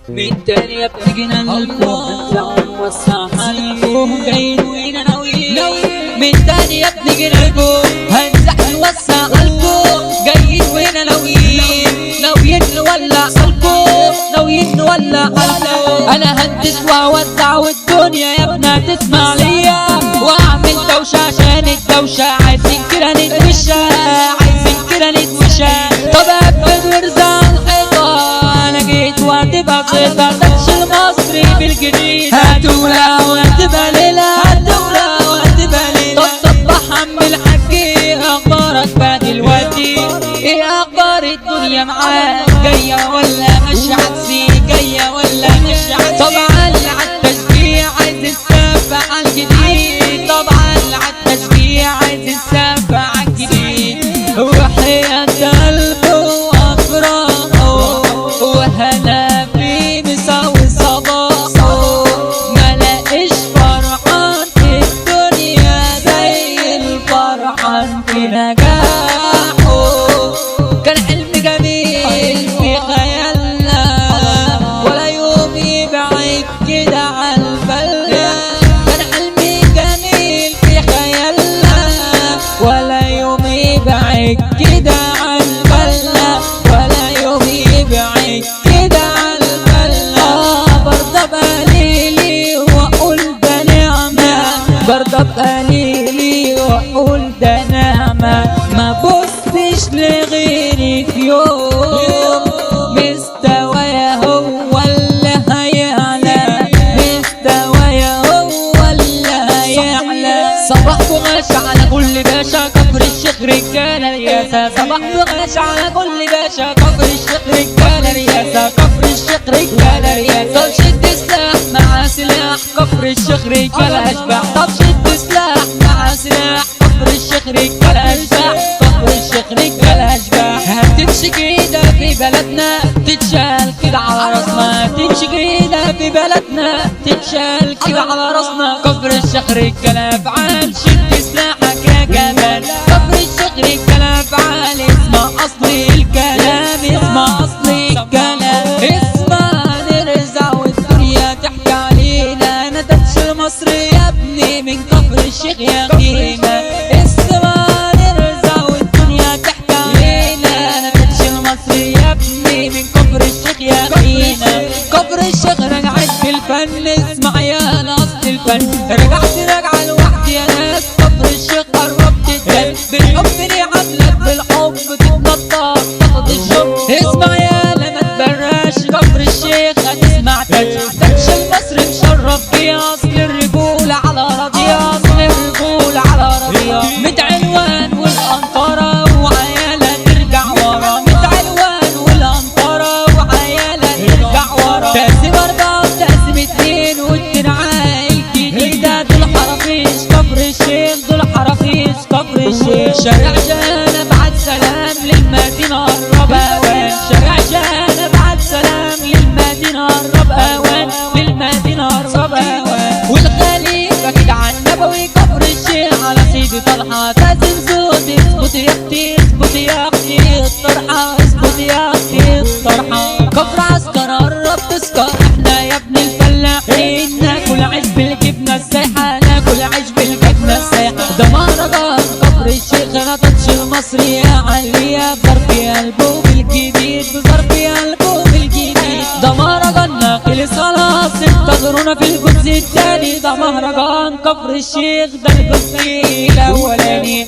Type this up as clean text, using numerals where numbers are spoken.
من تاني بتجينا الفوق وسعها الفوق جايين وين ناويين من تاني بتجينا الفوق هنزح نوسع الفوق جايين وين ناويين نولع الفوق ناويين نولع الفوق انا هندس واودع والدنيا يا ابنا تسمع ليا واعمل دوشه عشان الدوشه عايزين كده نتمشى عايزين كده نتمشى طب ابعد وارزع الحيطه انا جيت وهتبقى بسيطه تاتش المصري بالجديد هتولع وهتبقى ليله هتولع وهتبقى ليله طب صبح عم الحاج ايه اخبارك بقى دلوقتي ايه اخبار الدنيا معاك جايه ولا مش عكسي جايه ولا مش عكسي طبعا عالتشجيع عايز السفة عالجديد طبعا عالتشجيع عايز السفة عالجديد وحياة قلبه وافراحه وهلا في مساوي صباحه ملاقيش فرحان في الدنيا زي الفرحان في نجاحه كان حلم جميل في خيالنا ولا يوم يبعد كده عالبالنا كان حلم جميل في خيالنا ولا يوم يبعد كده عالبالنا ولا يوم يبعد كده عالبالنا برضه بقليلي واقول ده نعمة برضه بقليلي واقول ده نعمة ما بصتش لغيري في يوم مستوايا هو اللي هيعلى مستوايا هو اللي هيعلى صباح بغش على كل باشا كفر الشيخ رجالة رياسة صباح بغش على كل باشا كفر الشيخ رجالة رياسة كفر الشيخ رجالة رياسة طب شد سلاح مع سلاح كفر الشيخ رجالة أشباح طب شد سلاح مع سلاح كفر الشيخ رجالة أشباح كفر الشيخ رجالة أشباح هتمشي كده في بلدنا تتشال كده على راسنا تمشي كده في بلدنا تتشال كده على راسنا كفر الشيخ رجالة أفعال شد سلاحك يا جمال كفر الشيخ رجالة أفعال اسمع أصلي الكلام اسمع أصلي الكلام اسمع نرزع والدنيا تحكي علينا أنا تاتش المصري يا ابني من كفر الشيخ يا خينا اسمع نرزع والدنيا تحكي علينا أنا تاتش المصري يا ابني من كفر الشيخ يا خينا كفر الشيخ رجعت في الفن اسمع يا أصل الفن رجعت راجعة لوحدي يا ناس كفر الشيخ قربت الدم بالحب نعملك بالحب تتنطط تاخد الشم اسمع يا لما تبراش كفر الشيخ هتسمع تاتش المصري مشرف بيه اصل الرجولة على راضية اصل الرجولة على راضية متعنوان والقنطرة وعيالة ترجع ورا متعنوان والقنطرة وعيالة ترجع ورا تقسيم 4 وتقسيم 2 والدرعاية الجديدة دول حرافيش كفر الشيخ دول حرافيش كفر الشيخ شارع جانا بعد سلام للمدينة قرب اوان شارع جانا بعد سلام للمدينة قرب اوان للمدينة قرب اوان والخليفة كده عالنبوي كفر الشيخ على سيدي طلحة لازم صوت اظبط يا اختي اظبط يا اختي الطرحة اظبط يا اختي الطرحة كفر عسكر قرب تسكر احنا يا ابن الفلاحين ناكل عيش بالجبنة السايحة ناكل عيش بالجبنة السايحة ده مهرجان كفر الشيخ انا تاتش المصري يا عليا بظرف قلبه بالجديد بظرف قلبه بالجديد ده مهرجاننا خلص خلاص انتظرونا في الجزء الثاني ده مهرجان كفر الشيخ ده الجزء الاولاني